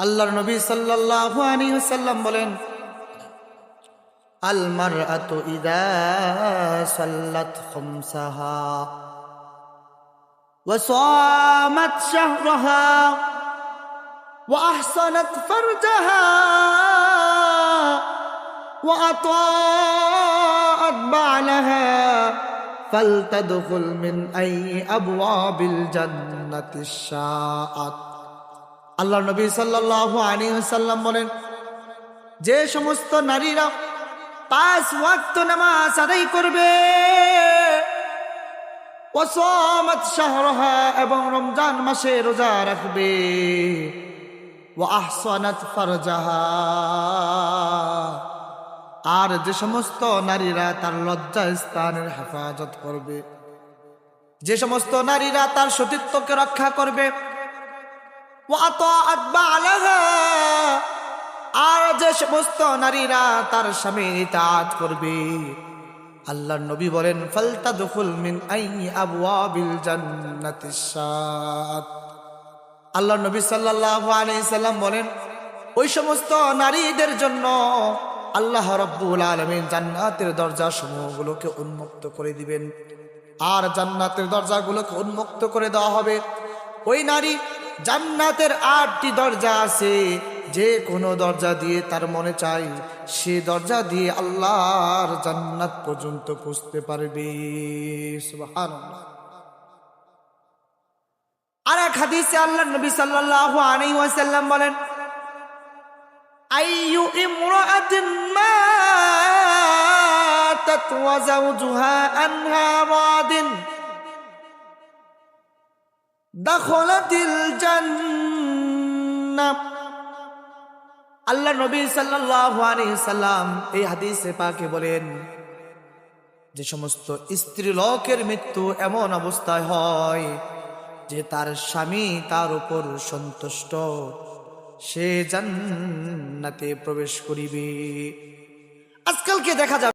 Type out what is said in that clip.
আল্লাহর নবী সাল্লাল্লাহু আলাইহি ওয়াসাল্লাম বলেন, আল মারআতু ইযা সাল্লাত খামসাহা ওয়া সামাত শাহরাহা ওয়া আহসানাত ফারজাহা ওয়া আতাআত বা'লাহা ফালতাদখুল মিন আইয়ি আবওয়াবিল জান্নাতি শাআত। আল্লাহর নবী সাল্লাল্লাহু আলাইহি ওয়াসাল্লাম বলেন, যে সমস্ত নারীরা 5 ওয়াক্ত নামাজ আদায় করবে, ওয়াসামাত শাহরাহা এবং রমজান মাসে রোজা রাখবে, ওয়া আহসানাত ফারজাহা আর যে সমস্ত নারীরা তার লজ্জা স্থানের হেফাজত করবে, যে সমস্ত নারীরা তার সতীত্বকে রক্ষা করবে, ওয়া আতাআত বা'লাহা আর যে সমস্ত নারীরা তার স্বামীর ইতাআত করবে, আল্লাহর নবী বলেন, ফালতাদখুল মিন আইয়ি আবওয়াবিল জান্নাতিশ শাআত। আল্লাহর নবী সাল্লাল্লাহু আলাইহি সাল্লাম বলেন, ওই সমস্ত নারীদের জন্য আল্লাহ রাব্বুল আলামিন জান্নাতের দরজা সমূহগুলোকে উন্মুক্ত করে দিবেন। আর জান্নাতের দরজাগুলোকে উন্মুক্ত করে দেওয়া হবে। ওই নারী জান্নাতের 8টি দরজা আছে, যে কোনো দরজা দিয়ে তার মনে চাই সে দরজা দিয়ে আল্লাহর জান্নাত পর্যন্ত পৌঁছতে পারবে। সুবহানাল্লাহ। আর এক হাদিসে আল্লাহর নবী সাল্লাল্লাহু আলাইহি ওয়াসাল্লাম বলেন, আইয়ু ইমরাআতিন মাতাত ওয়া যাওজুহা আনহা রাদিন দাখালাতিল জান্নাহ। আল্লাহ নবী সাল্লাল্লাহু আলাইহি সাল্লাম এই হাদিসে পাকে বলেন, যে সমস্ত স্ত্রী লোকের মৃত্যু এমন অবস্থায় হয় যে তার স্বামী তার উপর সন্তুষ্ট, সে জান্নাতে প্রবেশ করিবে। আজকালকে দেখা যাবে